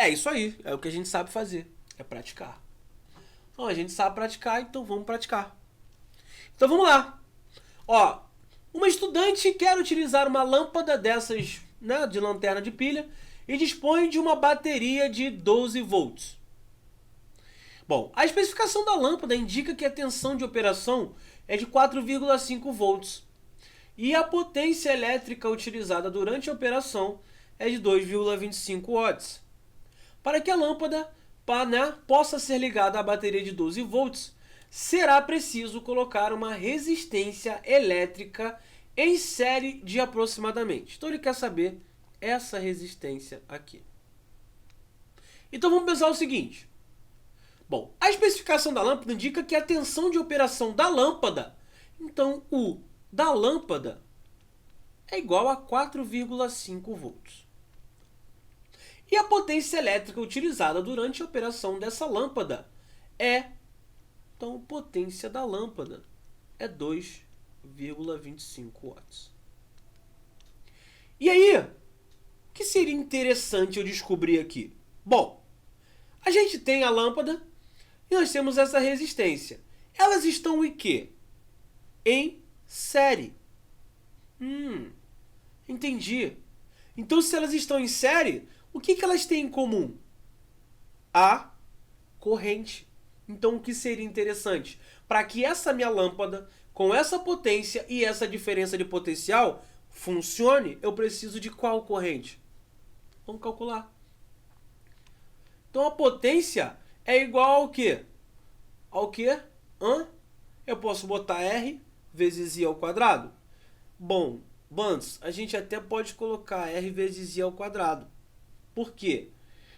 É isso aí, é o que a gente sabe fazer, é praticar. Então a gente sabe praticar, então vamos praticar. Então vamos lá. Ó, uma estudante quer utilizar uma lâmpada dessas, né, de lanterna de pilha e dispõe de uma bateria de 12 volts. Bom, a especificação da lâmpada indica que a tensão de operação é de 4,5 volts e a potência elétrica utilizada durante a operação é de 2,25 watts. Para que a lâmpada possa ser ligada à bateria de 12 volts, será preciso colocar uma resistência elétrica em série de aproximadamente. Então ele quer saber essa resistência aqui. Então vamos pensar o seguinte. Bom, a especificação da lâmpada indica que a tensão de operação da lâmpada, então U da lâmpada, é igual a 4,5 volts. E a potência elétrica utilizada durante a operação dessa lâmpada é, então, a potência da lâmpada é 2,25 watts. E aí, o que seria interessante eu descobrir aqui? Bom, a gente tem a lâmpada e nós temos essa resistência. Elas estão em quê? Em série. Entendi. Então, se elas estão em série, o que elas têm em comum? A corrente. Então, o que seria interessante? Para que essa minha lâmpada, com essa potência e essa diferença de potencial, funcione, eu preciso de qual corrente? Vamos calcular. Então, a potência é igual ao quê? Ao quê? Eu posso botar R vezes I ao quadrado? Bom, Bands, a gente até pode colocar R vezes I ao quadrado. Por quê?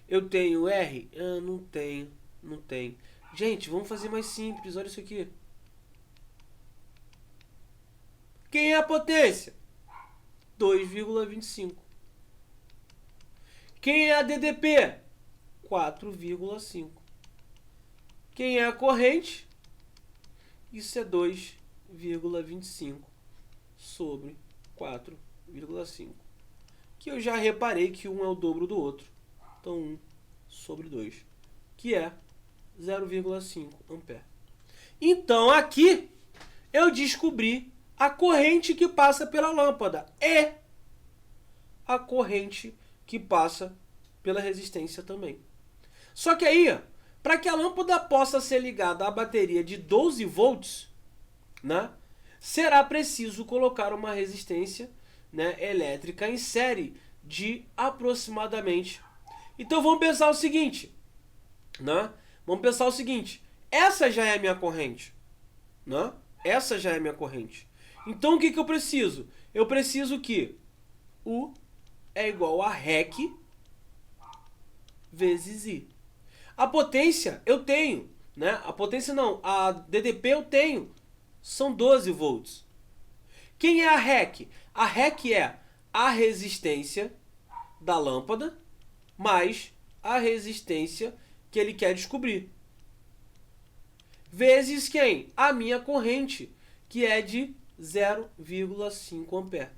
Eu tenho R? Não tenho. Gente, vamos fazer mais simples. Olha isso aqui. Quem é a potência? 2,25. Quem é a DDP? 4,5. Quem é a corrente? Isso é 2,25 sobre 4,5. Que eu já reparei que um é o dobro do outro. Então 1 sobre 2. Que é 0,5 ampere. Então aqui eu descobri a corrente que passa pela lâmpada e a corrente que passa pela resistência também. Só que aí, para que a lâmpada possa ser ligada à bateria de 12 volts, né, será preciso colocar uma resistência, né, elétrica em série de aproximadamente. Então vamos pensar o seguinte, né? Essa já é a minha corrente, né? Essa já é a minha corrente. Então o que eu preciso? Eu preciso que U é igual a REC vezes I. A potência eu tenho, né? A potência não, a DDP eu tenho. São 12 volts. Quem é a REC? A REC é a resistência da lâmpada mais a resistência que ele quer descobrir. Vezes quem? A minha corrente, que é de 0,5 ampere.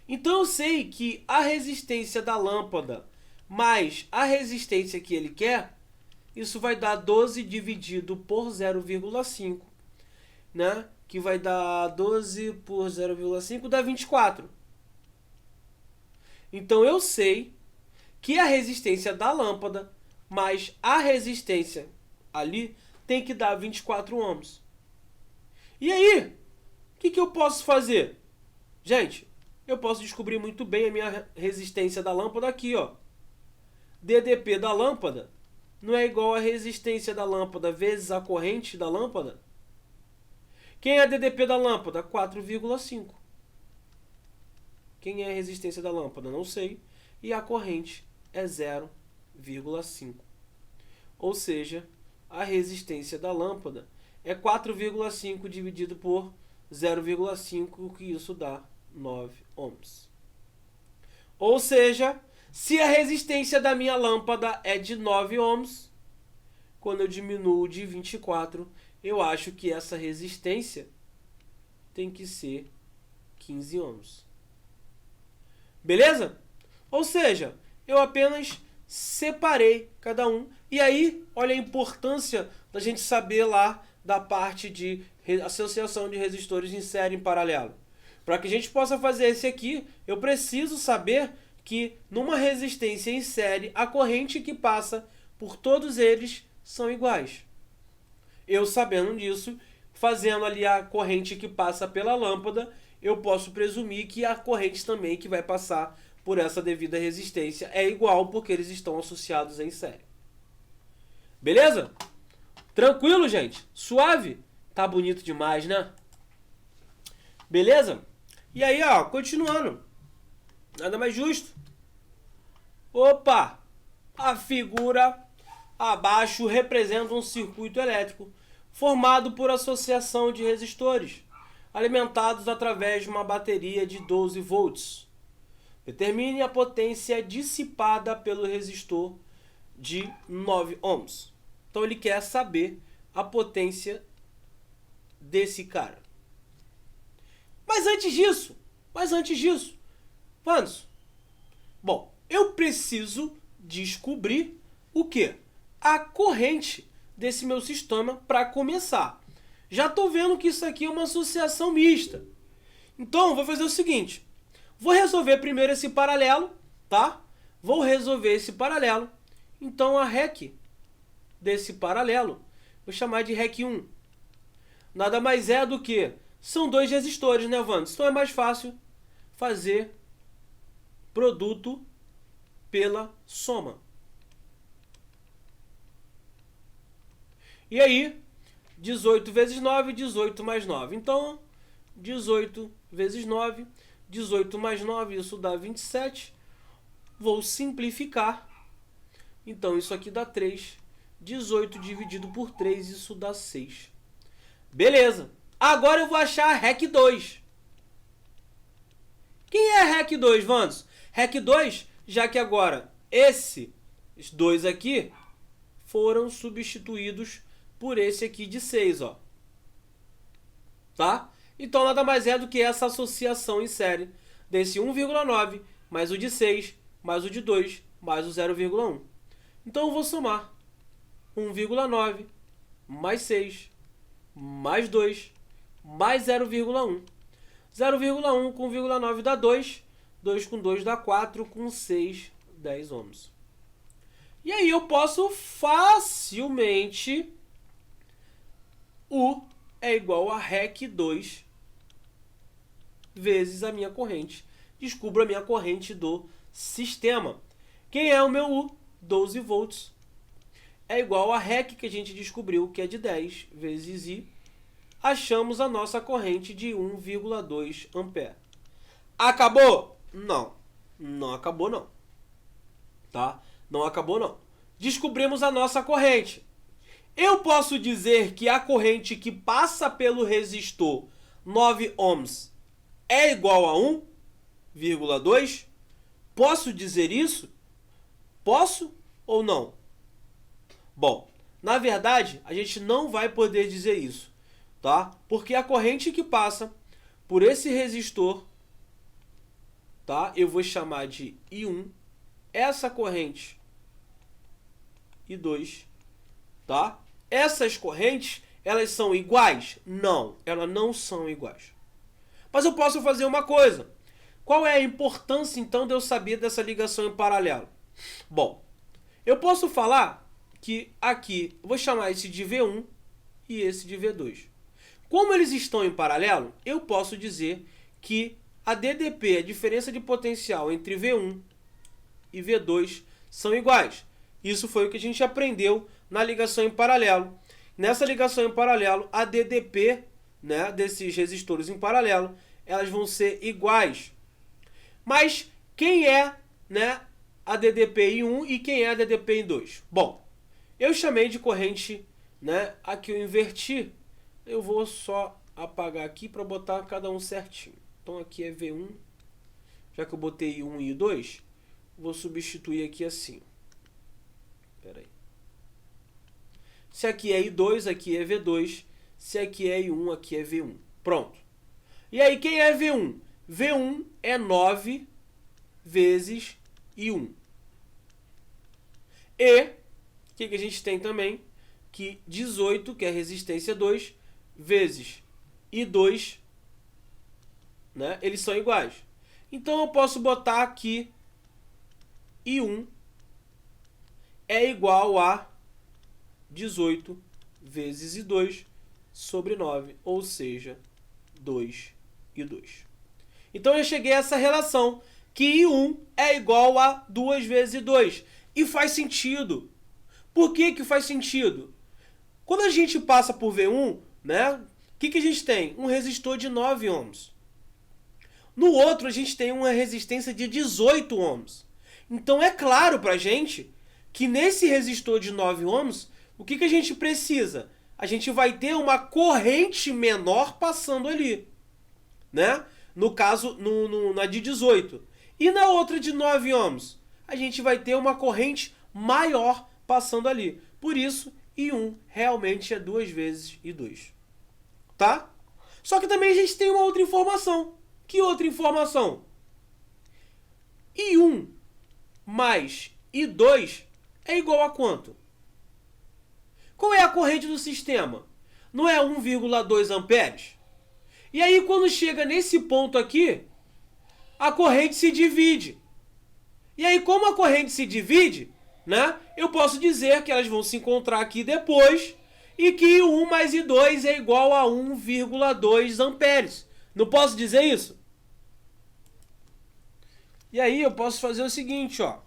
Então eu sei que a resistência da lâmpada mais a resistência que ele quer, isso vai dar 12 dividido por 0,5, né? Que vai dar 12 por 0,5 dá 24. Então eu sei que a resistência da lâmpada mais a resistência ali tem que dar 24 ohms. E aí, o que eu posso fazer? Gente, eu posso descobrir muito bem a minha resistência da lâmpada aqui, ó. DDP da lâmpada não é igual a resistência da lâmpada vezes a corrente da lâmpada? Quem é a DDP da lâmpada? 4,5. Quem é a resistência da lâmpada? Não sei. E a corrente é 0,5. Ou seja, a resistência da lâmpada é 4,5 dividido por 0,5, que isso dá 9 ohms. Ou seja, se a resistência da minha lâmpada é de 9 ohms, quando eu diminuo de 24, eu acho que essa resistência tem que ser 15 ohms. Beleza? Ou seja, eu apenas separei cada um. E aí, olha a importância da gente saber lá da parte de associação de resistores em série em paralelo. Para que a gente possa fazer esse aqui, eu preciso saber que numa resistência em série, a corrente que passa por todos eles são iguais. Eu sabendo disso, fazendo ali a corrente que passa pela lâmpada, eu posso presumir que a corrente também que vai passar por essa devida resistência é igual, porque eles estão associados em série. Beleza? Tranquilo, gente? Suave? Tá bonito demais, né? Beleza? E aí, ó, continuando. Nada mais justo. Opa! A figura abaixo representa um circuito elétrico formado por associação de resistores, alimentados através de uma bateria de 12 volts. Determine a potência dissipada pelo resistor de 9 ohms. Então ele quer saber a potência desse cara. Mas antes disso, vamos. Bom, eu preciso descobrir o quê? A corrente desse meu sistema para começar. Já estou vendo que isso aqui é uma associação mista. Então, vou fazer o seguinte. Vou resolver primeiro esse paralelo, tá? Vou resolver esse paralelo. Então, a REC desse paralelo, vou chamar de REC 1. Nada mais é do que... São dois resistores, né, Vandes? Então é mais fácil fazer produto pela soma. E aí, 18 vezes 9, 18 mais 9. Então, 18 vezes 9, 18 mais 9, isso dá 27. Vou simplificar. Então, isso aqui dá 3. 18 dividido por 3, isso dá 6. Beleza. Agora eu vou achar a REC 2. Quem é a REC 2, Vandos? REC 2, já que agora esses dois aqui foram substituídos por esse aqui de 6, ó. Tá? Então nada mais é do que essa associação em série desse 1,9 mais o de 6 mais o de 2 mais o 0,1. Então eu vou somar 1,9 mais 6 mais 2 mais 0,1. 0,1 com 0,9 dá 2. 2 com 2 dá 4. Com 6, 10 ohms. E aí eu posso facilmente... U é igual a REC 2 vezes a minha corrente. Descubro a minha corrente do sistema. Quem é o meu U? 12 volts. É igual a REC que a gente descobriu, que é de 10 vezes I. Achamos a nossa corrente de 1,2 ampere. Acabou? Não. Não acabou, não. Tá? Não acabou, não. Descobrimos a nossa corrente. Eu posso dizer que a corrente que passa pelo resistor 9 ohms é igual a 1,2? Posso dizer isso? Posso ou não? Bom, na verdade, a gente não vai poder dizer isso. Tá? Porque a corrente que passa por esse resistor, tá? Eu vou chamar de I1, essa corrente I2, tá? Essas correntes, elas são iguais? Não, elas não são iguais. Mas eu posso fazer uma coisa. Qual é a importância, então, de eu saber dessa ligação em paralelo? Bom, eu posso falar que aqui, eu vou chamar esse de V1 e esse de V2. Como eles estão em paralelo, eu posso dizer que a DDP, a diferença de potencial entre V1 e V2, são iguais. Isso foi o que a gente aprendeu na ligação em paralelo. Nessa ligação em paralelo, a DDP, né, desses resistores em paralelo, elas vão ser iguais. Mas quem é, né, a DDP em 1 e quem é a DDP em 2? Bom, eu chamei de corrente, né, aqui eu inverti. Eu vou só apagar aqui para botar cada um certinho. Então aqui é V1. Já que eu botei I1 e I2, vou substituir aqui assim. Espera aí. Se aqui é I2, aqui é V2. Se aqui é I1, aqui é V1. Pronto. E aí, quem é V1? V1 é 9 vezes I1. E o que a gente tem também? Que 18, que é resistência 2, vezes I2, né? Eles são iguais. Então eu posso botar aqui I1 é igual a 18 vezes I2 sobre 9, ou seja, 2 e 2. Então eu cheguei a essa relação, que I1 é igual a 2 vezes I2. E faz sentido. Por que faz sentido? Quando a gente passa por V1, né, o que a gente tem? Um resistor de 9 ohms. No outro, a gente tem uma resistência de 18 ohms. Então é claro pra gente que nesse resistor de 9 ohms, o que a gente precisa? A gente vai ter uma corrente menor passando ali, né? No caso, na de 18. E na outra de 9 ohms, a gente vai ter uma corrente maior passando ali. Por isso, I1 realmente é 2 vezes I2. Tá? Só que também a gente tem uma outra informação. Que outra informação? I1 mais I2 é igual a quanto? Qual é a corrente do sistema? Não é 1,2 amperes? E aí, quando chega nesse ponto aqui, a corrente se divide. E aí, como a corrente se divide, né, eu posso dizer que elas vão se encontrar aqui depois e que I1 mais I2 é igual a 1,2 amperes. Não posso dizer isso? E aí eu posso fazer o seguinte, ó.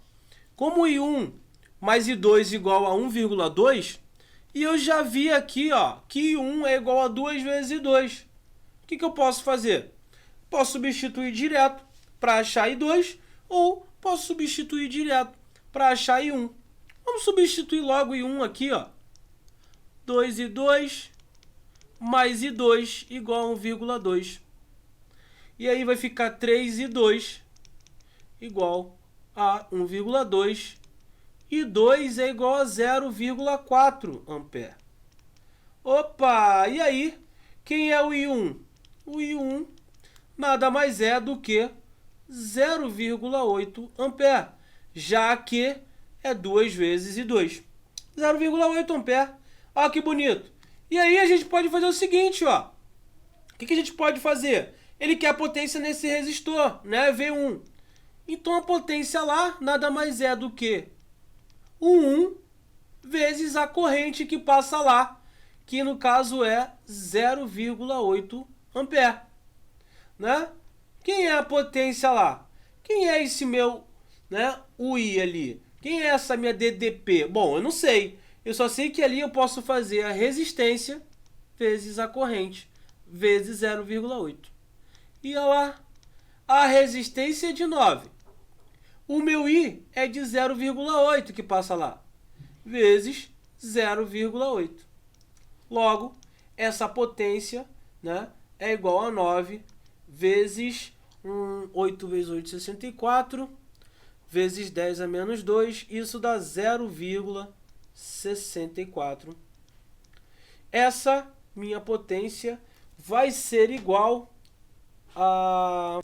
Como I1 mais I2 igual a 1,2, e eu já vi aqui, ó, que I1 é igual a 2 vezes I2. O que eu posso fazer? Posso substituir direto para achar I2 ou posso substituir direto para achar I1. Vamos substituir logo I1 aqui, ó. 2 e 2 mais I2 igual a 1,2. E aí vai ficar 3 e 2 igual a 1,2. E 2 é igual a 0,4 ampere. Opa! E aí? Quem é o I1? O I1 nada mais é do que 0,8 ampere, já que é 2 vezes I2. 0,8 ampere. Olha que bonito. E aí a gente pode fazer o seguinte, ó. O que a gente pode fazer? Ele quer a potência nesse resistor, né? V1. Então a potência lá nada mais é do que o 1 vezes a corrente que passa lá, que no caso é 0,8 ampere, né? Quem é a potência lá? Quem é esse meu, né, UI ali? Quem é essa minha DDP? Bom, eu não sei. Eu só sei que ali eu posso fazer a resistência vezes a corrente, vezes 0,8. E olha lá, a resistência é de 9. O meu I é de 0,8 que passa lá, vezes 0,8. Logo, essa potência, né, é igual a 9 vezes 8 vezes 8, 64, vezes 10 a menos 2, isso dá 0,64. Essa minha potência vai ser igual a...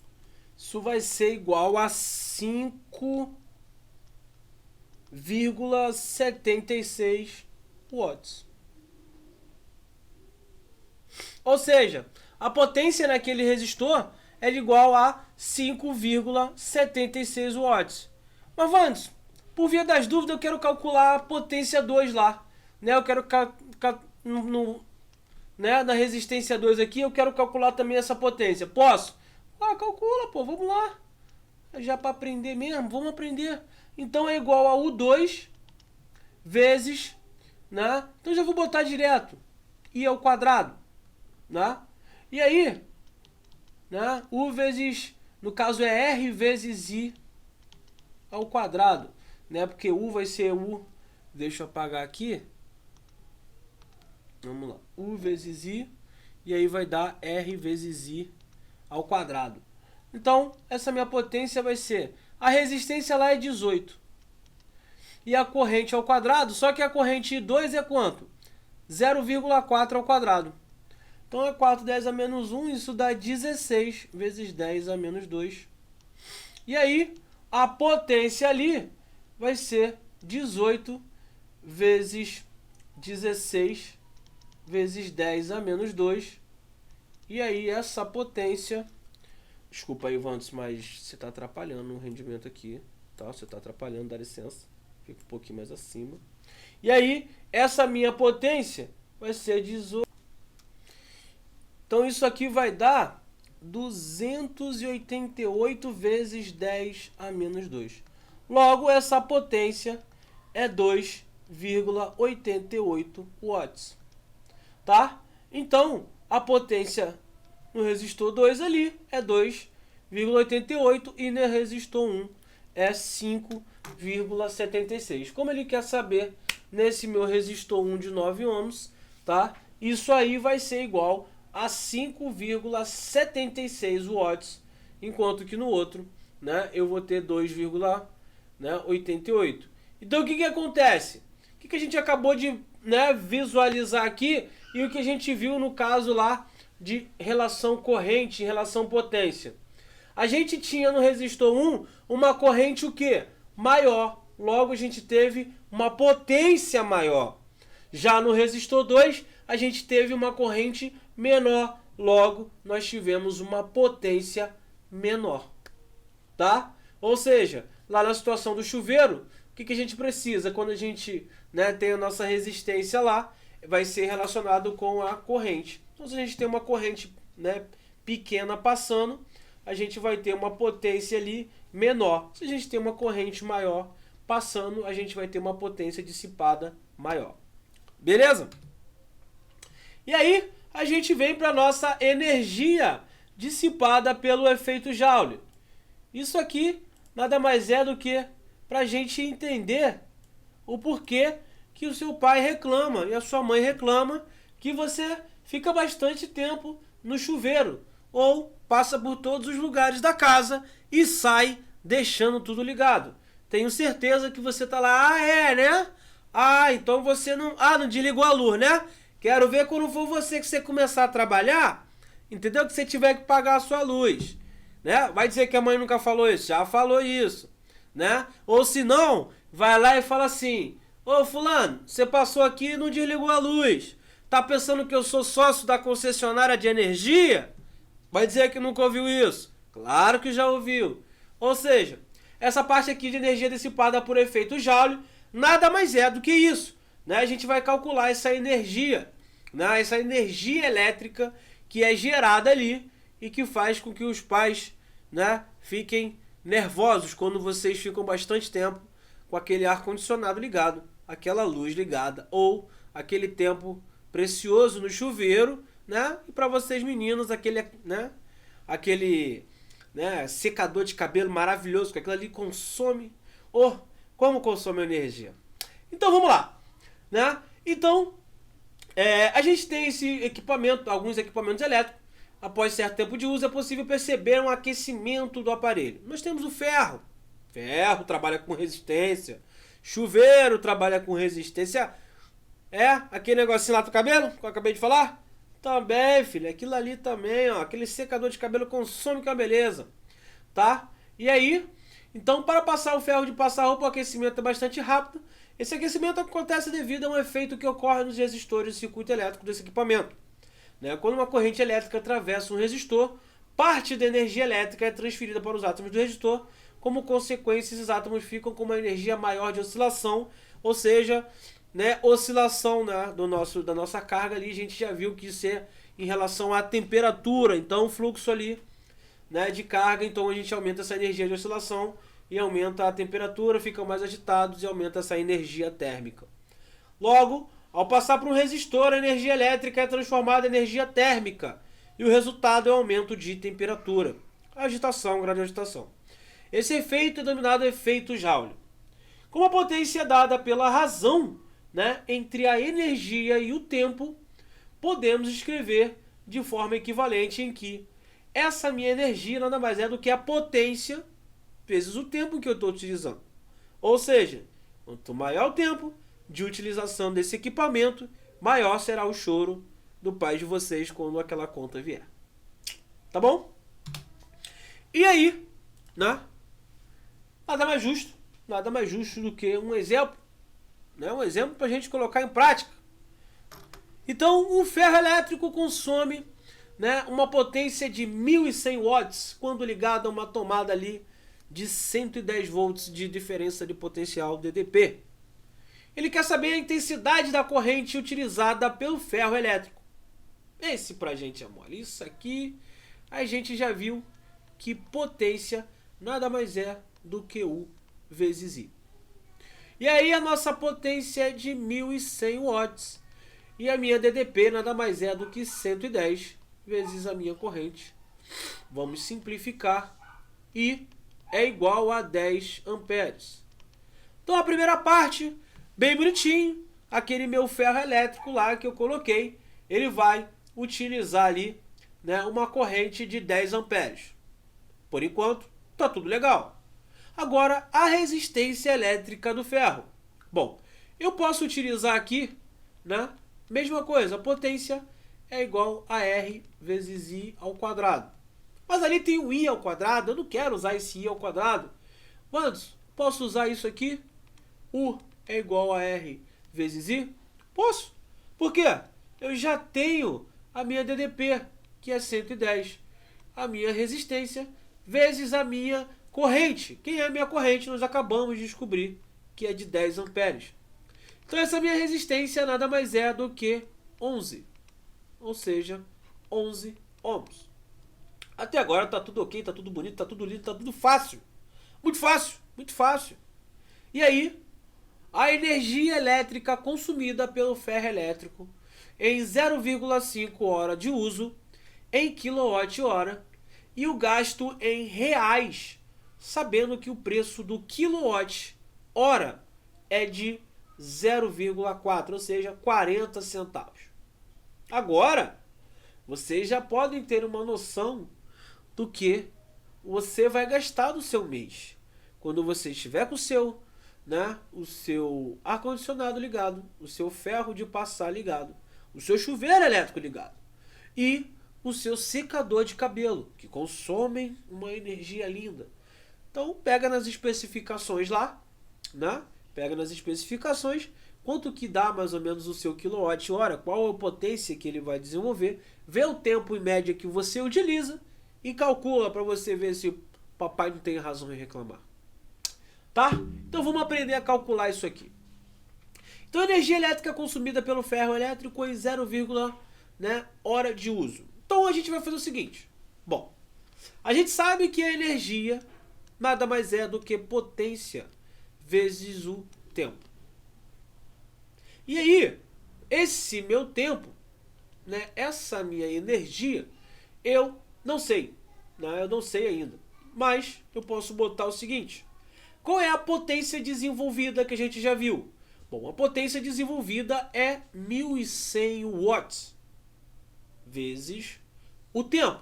Isso vai ser igual a 5,76 watts. Ou seja, a potência naquele resistor é igual a 5,76 watts. Mas, Vandes, por via das dúvidas, eu quero calcular a potência 2 lá. Né? Eu quero né, na resistência 2 aqui, eu quero calcular também essa potência. Posso? Ah, calcula, pô, vamos lá. Já para aprender mesmo, vamos aprender. Então é igual a U2 vezes, né? Então já vou botar direto. I ao quadrado, né? E aí, né? U vezes, no caso é R vezes I ao quadrado, né? Porque U vai ser U. Deixa eu apagar aqui. Vamos lá. U vezes I. E aí vai dar R vezes I ao quadrado. Então, essa minha potência vai ser... A resistência lá é 18. E a corrente ao quadrado, só que a corrente I2 é quanto? 0,4 ao quadrado. Então é 4 10 a menos 1, isso dá 16 vezes 10 a menos 2. E aí, a potência ali vai ser 18 vezes 16 vezes 10 a menos 2. E aí essa potência... Desculpa aí, Vantos, mas você está atrapalhando o rendimento aqui. Tá? Você está atrapalhando, dá licença. Fica um pouquinho mais acima. E aí, essa minha potência vai ser 18. Então isso aqui vai dar 288 vezes 10 a menos 2. Logo, essa potência é 2,88 watts. Tá? Então, a potência no resistor 2 ali é 2,88 e no resistor 1 é 5,76. Como ele quer saber nesse meu resistor 1 de 9 ohms, tá? Isso aí vai ser igual a 5,76 watts, enquanto que no outro, né, eu vou ter 2,88. Então o que que acontece? O que que a gente acabou de, né, visualizar aqui e o que a gente viu no caso lá de relação corrente em relação potência? A gente tinha no resistor 1 uma corrente o quê? Maior. Logo a gente teve uma potência maior. Já no resistor 2 a gente teve uma corrente menor. Logo nós tivemos uma potência menor. Tá? Ou seja, lá na situação do chuveiro, o que que a gente precisa? Quando a gente, né, tem a nossa resistência lá, vai ser relacionado com a corrente. Então se a gente tem uma corrente, né, pequena passando, a gente vai ter uma potência ali menor. Se a gente tem uma corrente maior passando, a gente vai ter uma potência dissipada maior. Beleza? E aí, a gente vem para a nossa energia dissipada pelo efeito Joule. Isso aqui nada mais é do que para a gente entender o porquê que o seu pai reclama e a sua mãe reclama que você fica bastante tempo no chuveiro ou passa por todos os lugares da casa e sai deixando tudo ligado. Tenho certeza que você tá lá, ah, é, né? Ah, então você não... Ah, não desligou a luz, né? Quero ver quando for você que você começar a trabalhar, entendeu? Que você tiver que pagar a sua luz, né? Vai dizer que a mãe nunca falou isso? Já falou isso, né? Ou se não, vai lá e fala assim, ô fulano, você passou aqui e não desligou a luz. Tá pensando que eu sou sócio da concessionária de energia? Vai dizer que nunca ouviu isso? Claro que já ouviu. Ou seja, essa parte aqui de energia dissipada por efeito Joule nada mais é do que isso, né? A gente vai calcular essa energia, né? Essa energia elétrica que é gerada ali e que faz com que os pais, né, fiquem nervosos quando vocês ficam bastante tempo com aquele ar-condicionado ligado, aquela luz ligada ou aquele tempo precioso no chuveiro, né? E para vocês meninos, aquele, né, secador de cabelo maravilhoso, que aquilo ali consome, como consome energia. Então vamos lá, né? Então, a gente tem esse equipamento, alguns equipamentos elétricos. Após certo tempo de uso, é possível perceber um aquecimento do aparelho. Nós temos o ferro. Ferro trabalha com resistência. Chuveiro trabalha com resistência. Aquele negocinho lá do cabelo, que eu acabei de falar? Também, filho. Aquilo ali também, ó. Aquele secador de cabelo consome com a beleza. Tá? E aí, então, para passar o ferro de passar roupa, o aquecimento é bastante rápido. Esse aquecimento acontece devido a um efeito que ocorre nos resistores do circuito elétrico desse equipamento. Quando uma corrente elétrica atravessa um resistor, parte da energia elétrica é transferida para os átomos do resistor. Como consequência, esses átomos ficam com uma energia maior de oscilação, ou seja, né, oscilação, né, da nossa carga ali. A gente já viu que isso é em relação à temperatura, então o fluxo ali, né, de carga, então a gente aumenta essa energia de oscilação e aumenta a temperatura, ficam mais agitados e aumenta essa energia térmica. Logo, ao passar por um resistor, a energia elétrica é transformada em energia térmica e o resultado é o aumento de temperatura, agitação, grau de agitação. Esse efeito é denominado efeito Joule. Como a potência é dada pela razão, né, entre a energia e o tempo, podemos escrever de forma equivalente em que essa minha energia nada mais é do que a potência vezes o tempo que eu estou utilizando. Ou seja, quanto maior o tempo de utilização desse equipamento, maior será o choro do pai de vocês quando aquela conta vier. Tá bom? E aí, né? Nada mais justo nada mais justo do que um exemplo, né? Um exemplo para a gente colocar em prática. Então, um ferro elétrico consome, né, uma potência de 1.100 watts quando ligado a uma tomada ali de 110 volts de diferença de potencial DDP. Ele quer saber a intensidade da corrente utilizada pelo ferro elétrico. Esse pra gente é mole. Isso aqui a gente já viu que potência nada mais é do que U vezes I. E aí a nossa potência é de 1.100 watts. E a minha DDP nada mais é do que 110 vezes a minha corrente. Vamos simplificar. E é igual a 10 amperes. Então a primeira parte, bem bonitinho, aquele meu ferro elétrico lá que eu coloquei, ele vai utilizar ali, né, uma corrente de 10 amperes. Por enquanto, tá tudo legal. Agora, a resistência elétrica do ferro. Bom, eu posso utilizar aqui, né, mesma coisa, a potência é igual a R vezes I ao quadrado. Mas ali tem o I ao quadrado, eu não quero usar esse I ao quadrado. Mas, posso usar isso aqui? U é igual a R vezes I? Posso. Por quê? Eu já tenho a minha DDP, que é 110. A minha resistência vezes a minha corrente. Quem é a minha corrente? Nós acabamos de descobrir que é de 10 amperes. Então essa minha resistência nada mais é do que 11. Ou seja, 11 ohms. Até agora tá tudo ok, tá tudo bonito, tá tudo lindo, tá tudo fácil. Muito fácil, muito fácil. E aí, a energia elétrica consumida pelo ferro elétrico em 0,5 hora de uso em kWh e o gasto em reais, sabendo que o preço do quilowatt-hora é de 0,4, ou seja, 40 centavos. Agora, vocês já podem ter uma noção do que você vai gastar no seu mês. Quando você estiver com o seu ar-condicionado ligado, o seu ferro de passar ligado, o seu chuveiro elétrico ligado e o seu secador de cabelo, que consomem uma energia linda. Então, pega nas especificações lá, né? Pega nas especificações quanto que dá mais ou menos o seu quilowatt-hora, qual a potência que ele vai desenvolver, vê o tempo em média que você utiliza e calcula para você ver se o papai não tem razão em reclamar. Tá? Então vamos aprender a calcular isso aqui. Então a energia elétrica consumida pelo ferro elétrico em 0, né, hora de uso. Então a gente vai fazer o seguinte. Bom, a gente sabe que a energia nada mais é do que potência vezes o tempo. E aí, esse meu tempo, né, essa minha energia, eu não sei. Né, eu não sei ainda. Mas eu posso botar o seguinte. Qual é a potência desenvolvida que a gente já viu? Bom, a potência desenvolvida é 1.100 watts vezes o tempo.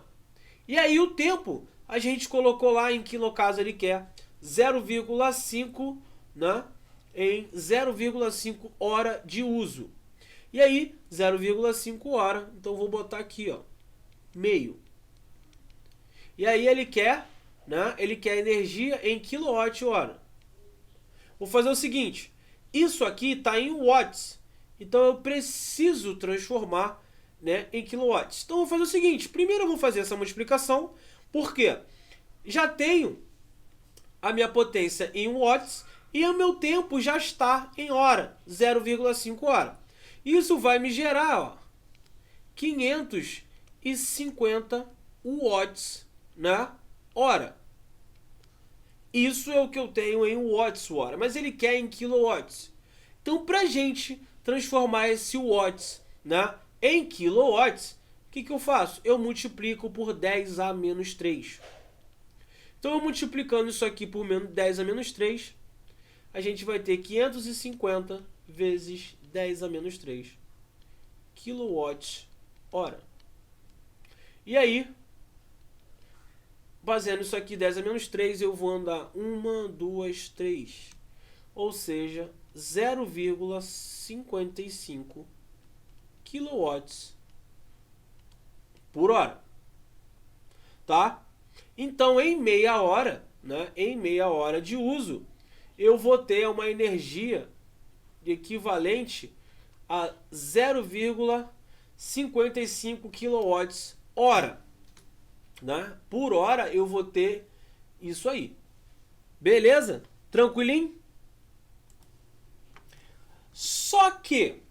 E aí o tempo a gente colocou lá em quilocaso ele quer 0,5, né, em 0,5 hora de uso. E aí 0,5 hora, então vou botar aqui, ó, meio. E aí ele quer, né, ele quer energia em quilowatt-hora. Vou fazer o seguinte, isso aqui está em watts, então eu preciso transformar, né, em quilowatts. Então eu vou fazer o seguinte, primeiro eu vou fazer essa multiplicação, porque já tenho a minha potência em watts e o meu tempo já está em hora, 0,5 hora. Isso vai me gerar, ó, 550 watts na hora. Isso é o que eu tenho em watts-hora, mas ele quer em kilowatts. Então, para a gente transformar esse watts, né, em kilowatts, o que eu faço? Eu multiplico por 10 a menos 3. Então, eu multiplicando isso aqui por 10 a menos 3, a gente vai ter 550 vezes 10 a menos 3 kilowatts-hora. E aí, fazendo isso aqui 10 a menos 3, eu vou andar 1, 2, 3. Ou seja, 0,55 kilowatts por hora. Tá? Então, em meia hora, né, em meia hora de uso, eu vou ter uma energia equivalente a 0,55 kWh, né? Por hora eu vou ter isso aí. Beleza? Tranquilinho? Só que,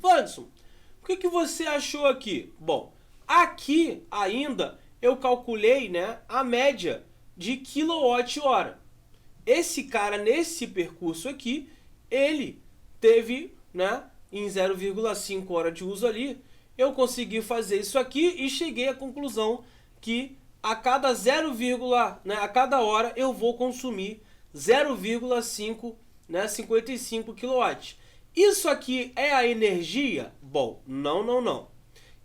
Wanderson, o que você achou aqui? Bom, aqui ainda eu calculei, né, a média de quilowatt-hora. Esse cara, nesse percurso aqui, ele teve, né, em 0,5 hora de uso ali, eu consegui fazer isso aqui e cheguei à conclusão que a cada 0, né, a cada hora eu vou consumir 0,5, né, 55 kW. Isso aqui é a energia? Bom, não.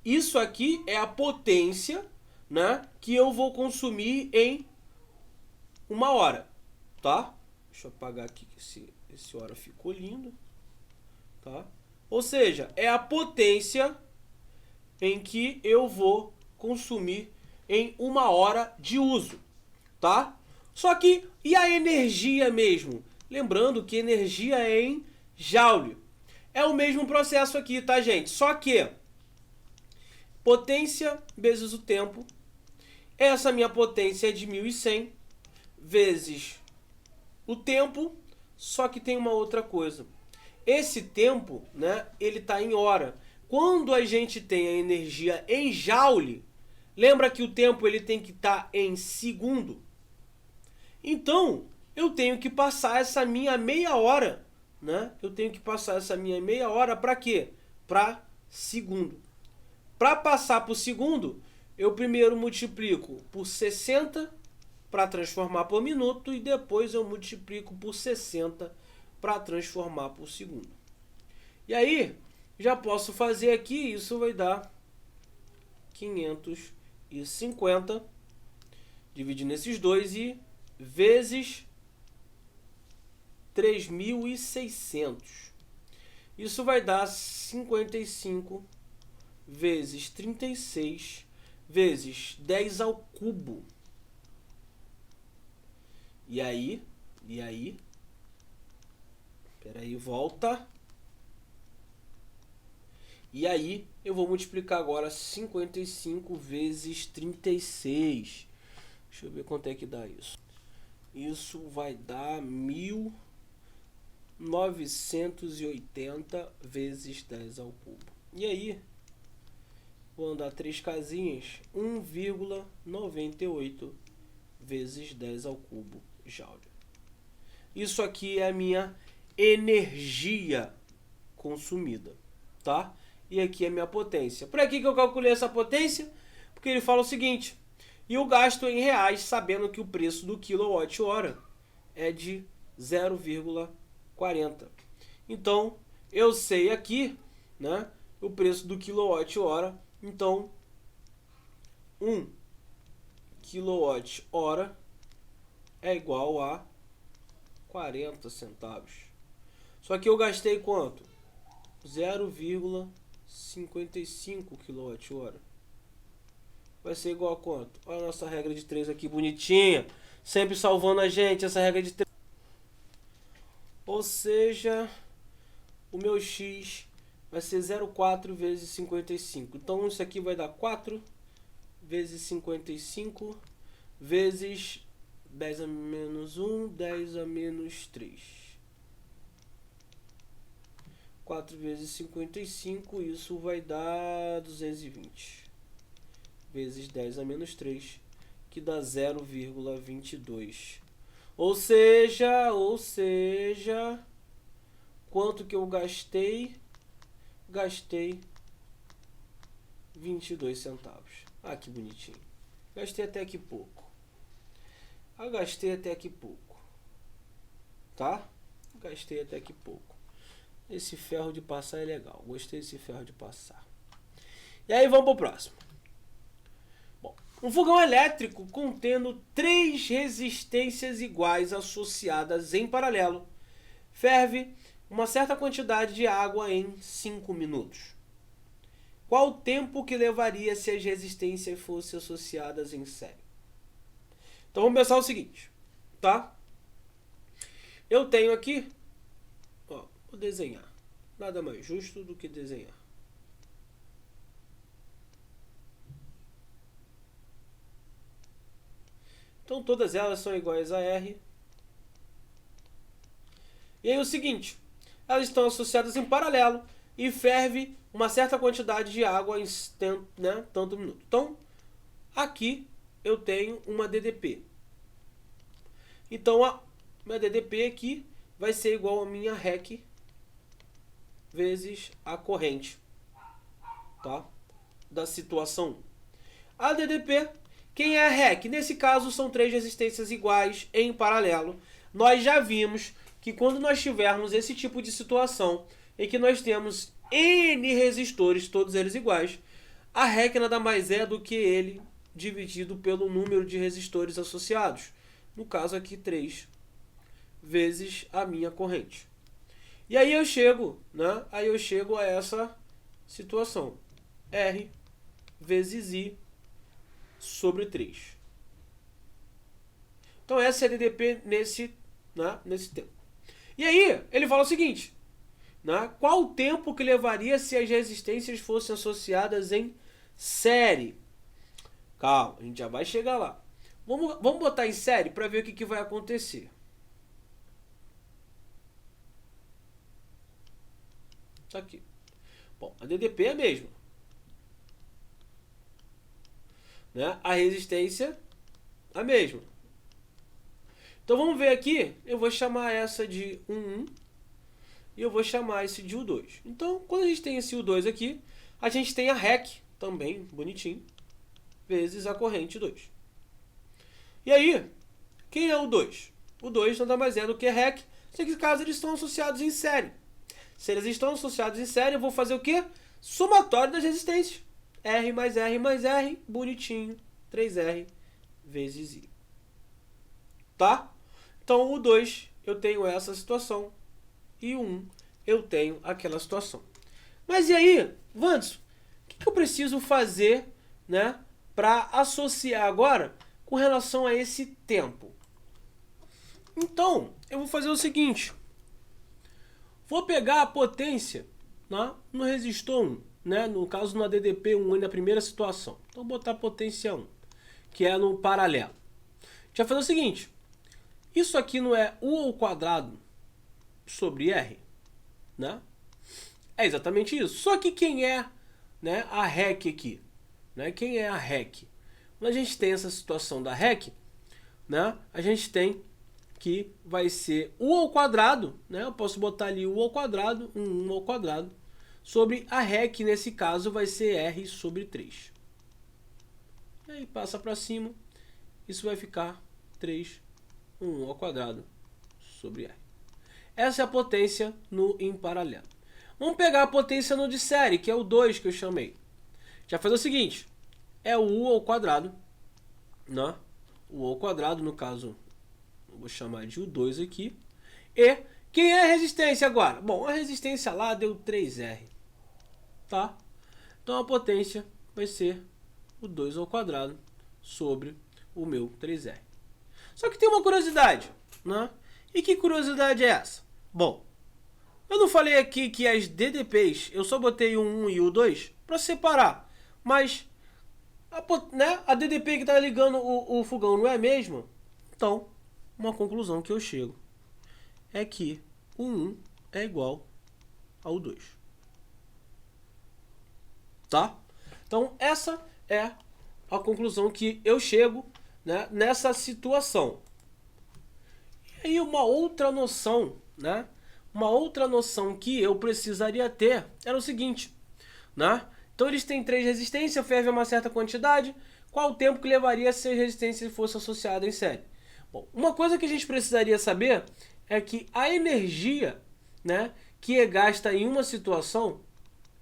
Isso aqui é a potência, né, que eu vou consumir em uma hora, tá? Deixa eu apagar aqui que esse hora ficou lindo, tá? Ou seja, é a potência em que eu vou consumir em uma hora de uso, tá? Só que, e a energia mesmo? Lembrando que energia é em joule. É o mesmo processo aqui, tá, gente? Só que potência vezes o tempo. Essa minha potência é de 1100 vezes o tempo, só que tem uma outra coisa. Esse tempo, né, ele está em hora. Quando a gente tem a energia em joule, lembra que o tempo ele tem que estar em segundo? Então, eu tenho que passar essa minha meia hora, né? Eu tenho que passar essa minha meia hora para quê? Para segundo. Para passar para o segundo, eu primeiro multiplico por 60 para transformar por minuto e depois eu multiplico por 60 para transformar por segundo. E aí, já posso fazer aqui, isso vai dar 550, dividindo esses dois e vezes 3.600. Isso vai dar 55 vezes 36 vezes 10 ao cubo. E aí, peraí, volta. E aí, eu vou multiplicar agora 55 vezes 36. Deixa eu ver quanto é que dá isso. Isso vai dar 1980 vezes 10 ao cubo. E aí, vou andar 3 casinhas, 1,98 vezes 10 ao cubo joule. Isso aqui é a minha energia consumida, tá? E aqui é a minha potência. Por aqui que eu calculei essa potência, porque ele fala o seguinte: e o gasto em reais, sabendo que o preço do quilowatt-hora é de 0,40. Então, eu sei aqui, né, o preço do quilowatt-hora. Então, 1 quilowatt-hora é igual a 40 centavos. Só que eu gastei quanto? 0,55 kWh. Vai ser igual a quanto? Olha a nossa regra de 3 aqui, bonitinha. Sempre salvando a gente, essa regra de 3. Ou seja, o meu X vai ser 0,4 vezes 55. Então, isso aqui vai dar 4 vezes 55 vezes 10 a menos 1, 10 a menos 3. 4 vezes 55, isso vai dar 220. Vezes 10 a menos 3, que dá 0,22. Ou seja, quanto que eu gastei? Gastei 22 centavos. Ah, que bonitinho. Gastei até que pouco. Tá? Gastei até que pouco. Esse ferro de passar é legal. Gostei desse ferro de passar. E aí vamos pro próximo. Bom, um fogão elétrico contendo 3 resistências iguais associadas em paralelo ferve uma certa quantidade de água em 5 minutos. Qual o tempo que levaria se as resistências fossem associadas em série? Então vamos pensar o seguinte, tá? eu tenho aqui, ó, vou desenhar. Nada mais justo do que desenhar. Então todas elas são iguais a R. E aí o seguinte, elas estão associadas em paralelo e ferve uma certa quantidade de água em tanto minuto. Então, aqui eu tenho uma DDP. Então, a minha DDP aqui vai ser igual a minha REC vezes a corrente, tá? Da situação. A DDP, quem é a REC? Nesse caso, são 3 resistências iguais em paralelo. Nós já vimos que quando nós tivermos esse tipo de situação em que nós temos N resistores, todos eles iguais, a REC nada mais é do que ele dividido pelo número de resistores associados. No caso aqui, 3 vezes a minha corrente. E aí eu chego, né? Aí eu chego a essa situação. R vezes I sobre 3. Então essa é a DDP nesse tempo. E aí ele fala o seguinte, né? Qual o tempo que levaria se as resistências fossem associadas em série? Calma, a gente já vai chegar lá. Vamos botar em série para ver o que vai acontecer. Isso aqui. Bom, a DDP é a mesma, né? A resistência a mesma. Então vamos ver aqui, eu vou chamar essa de U1 e eu vou chamar esse de U2. Então, quando a gente tem esse U2 aqui, a gente tem a REC, também bonitinho, vezes a corrente 2. E aí, quem é o 2? O 2 nada mais é do que a REC, nesse caso eles estão associados em série. Se eles estão associados em série, eu vou fazer o quê? Somatório das resistências. R mais R mais R, bonitinho, 3R vezes I. Tá? Então, o 2 eu tenho essa situação e o 1 eu tenho aquela situação. Mas e aí, Wanderson, o que eu preciso fazer, né, para associar agora com relação a esse tempo? Então, eu vou fazer o seguinte. Vou pegar a potência, né, no resistor 1, né, no caso na DDP 1, na primeira situação. Então, vou botar a potência 1, que é no paralelo. A gente vai fazer o seguinte. Isso aqui não é U ao quadrado sobre R, né? É exatamente isso. Só que quem é, né, a REC aqui? Né? Quem é a REC? Quando a gente tem essa situação da REC, né, a gente tem que vai ser U ao quadrado, né? Eu posso botar ali U ao quadrado, 1 ao quadrado, sobre a REC, nesse caso vai ser R sobre 3. E aí passa para cima, isso vai ficar 3, 1 ao quadrado sobre R. Essa é a potência no em paralelo. Vamos pegar a potência no de série, que é o 2 que eu chamei. Já faz o seguinte, é o U ao quadrado, né? O U ao quadrado, no caso, eu vou chamar de U2 aqui. E quem é a resistência agora? Bom, a resistência lá deu 3R, tá? Então a potência vai ser o 2 ao quadrado sobre o meu 3R. Só que tem uma curiosidade, né? E que curiosidade é essa? Bom, eu não falei aqui que as DDPs, eu só botei o 1 e o 2 para separar, mas a DDP que está ligando o fogão não é a mesma? Então, uma conclusão que eu chego é que o 1 é igual ao 2. Tá? Então, essa é a conclusão que eu chego, né, nessa situação. E aí uma outra noção, né? Uma outra noção que eu precisaria ter era o seguinte, né? Então eles têm 3 resistências, ferve uma certa quantidade. Qual o tempo que levaria se as resistências fossem associadas em série? Bom, uma coisa que a gente precisaria saber é que a energia, né, que é gasta em uma situação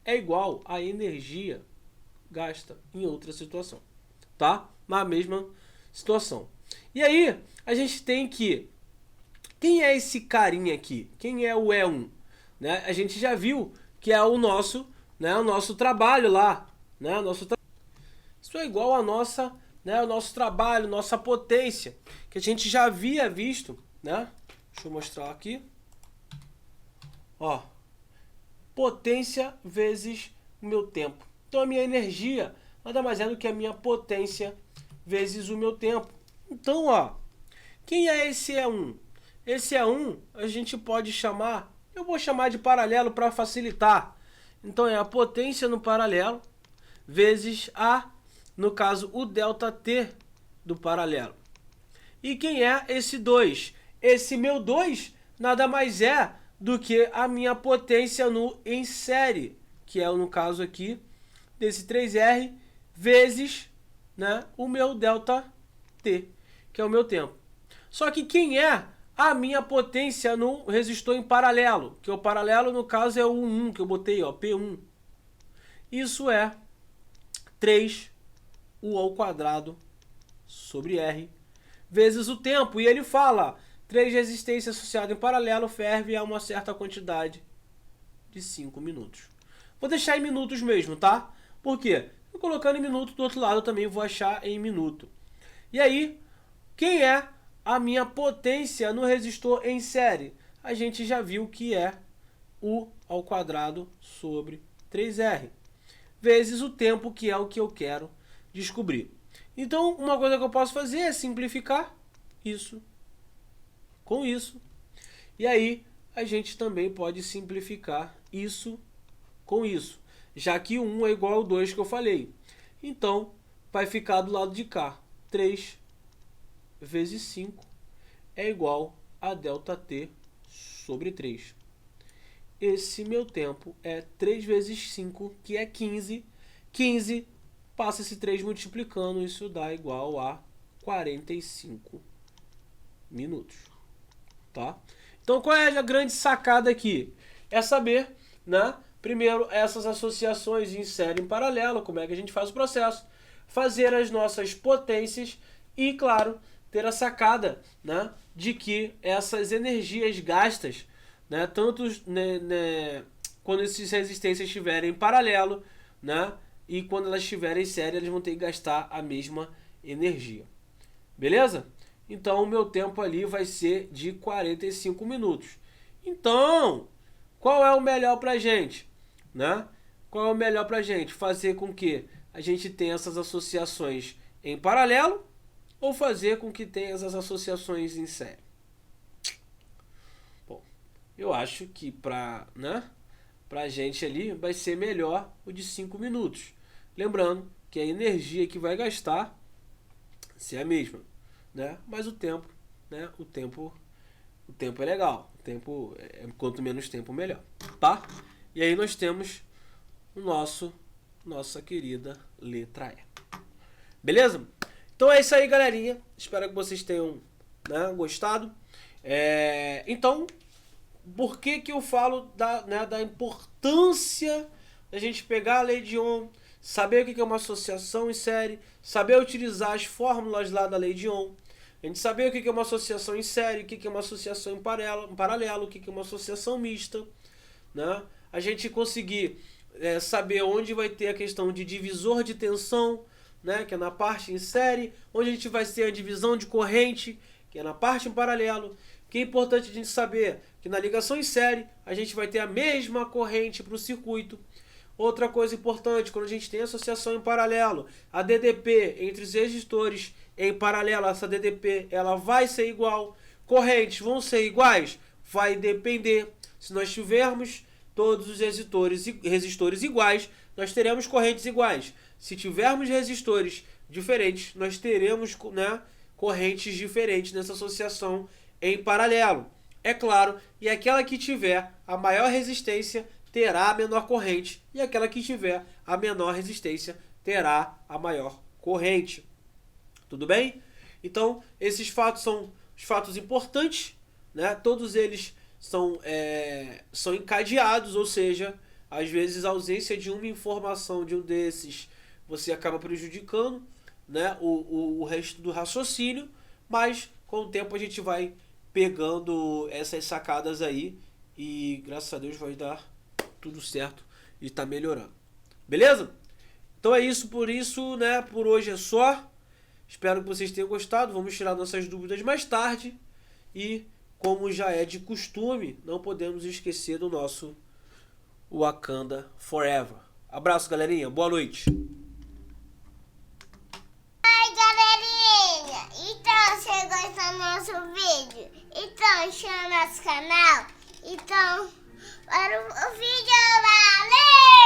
é igual à energia gasta em outra situação, tá? Na mesma situação. E aí, a gente tem que... Quem é esse carinha aqui? Quem é o E1? Né? A gente já viu que é o nosso, né, o nosso trabalho lá. Né? Isso é igual a nossa, né, o nosso trabalho, nossa potência, que a gente já havia visto, né, Deixa eu mostrar aqui. Ó, potência vezes o meu tempo. Então a minha energia nada mais é do que a minha potência vezes o meu tempo. Então, ó, quem é esse E1? Esse E1 a gente pode chamar, eu vou chamar de paralelo para facilitar. Então é a potência no paralelo vezes no caso, o ΔT do paralelo. E quem é esse 2? Esse meu 2 nada mais é do que a minha potência em série, que é no caso aqui desse 3R vezes, né, o meu ΔT, que é o meu tempo. Só que quem é a minha potência no resistor em paralelo? Que o paralelo no caso é o 1 que eu botei, ó, P1. Isso é 3 U ao quadrado sobre R vezes o tempo. E ele fala, 3 resistências associadas em paralelo ferve a uma certa quantidade de 5 minutos. Vou deixar em minutos mesmo, tá? Por quê? Eu colocando em minuto, do outro lado eu também vou achar em minuto. E aí, quem é a minha potência no resistor em série? A gente já viu que é U ao quadrado sobre 3R. Vezes o tempo, que é o que eu quero descobrir. Então, uma coisa que eu posso fazer é simplificar isso com isso. E aí, a gente também pode simplificar isso com isso. Já que 1 é igual ao 2 que eu falei. Então, vai ficar do lado de cá. 3 vezes 5 é igual a ΔT sobre 3. Esse meu tempo é 3 vezes 5, que é 15. 15, passa esse 3 multiplicando, isso dá igual a 45 minutos. Tá? Então, qual é a grande sacada aqui? É saber, né? Primeiro, essas associações em série e em paralelo, como é que a gente faz o processo. Fazer as nossas potências e, claro, ter a sacada, né, de que essas energias gastas, né, tanto quando essas resistências estiverem em paralelo, né, e quando elas estiverem em série, elas vão ter que gastar a mesma energia. Beleza? Então, o meu tempo ali vai ser de 45 minutos. Então, qual é o melhor pra gente? Né? Qual é o melhor pra gente? Fazer com que a gente tenha essas associações em paralelo ou fazer com que tenha essas associações em série? Bom, eu acho que pra gente ali vai ser melhor o de 5 minutos. Lembrando que a energia que vai gastar é a mesma, né? Mas o tempo, né? O tempo é legal. O tempo quanto menos tempo melhor, tá? E aí nós temos nossa querida letra E. Beleza? Então é isso aí, galerinha. Espero que vocês tenham, né, gostado. Então, por que eu falo da importância da gente pegar a lei de Ohm, saber o que é uma associação em série, saber utilizar as fórmulas lá da lei de Ohm, a gente saber o que é uma associação em série, o que é uma associação em paralelo, o que é uma associação mista, né? A gente conseguir saber onde vai ter a questão de divisor de tensão, né, que é na parte em série, onde a gente vai ter a divisão de corrente, que é na parte em paralelo. Que é importante a gente saber que na ligação em série a gente vai ter a mesma corrente para o circuito. Outra coisa importante, quando a gente tem associação em paralelo, a DDP entre os resistores em paralelo, essa DDP ela vai ser igual. Correntes vão ser iguais? Vai depender. Se nós tivermos todos os resistores iguais, nós teremos correntes iguais. Se tivermos resistores diferentes, nós teremos, né, correntes diferentes nessa associação em paralelo. É claro, e aquela que tiver a maior resistência terá a menor corrente, e aquela que tiver a menor resistência terá a maior corrente. Tudo bem? Então, esses fatos são os fatos importantes, né? Todos eles são encadeados, ou seja, às vezes a ausência de uma informação de um desses você acaba prejudicando, né, o resto do raciocínio, mas com o tempo a gente vai pegando essas sacadas aí e graças a Deus vai dar tudo certo e tá melhorando. Beleza? Então é isso, né? Por hoje é só. Espero que vocês tenham gostado. Vamos tirar nossas dúvidas mais tarde e como já é de costume, não podemos esquecer do nosso Wakanda Forever. Abraço, galerinha. Boa noite. Oi, galerinha. Então, você gostou do nosso vídeo? Então, chama nosso canal. Então, para o vídeo. Valeu!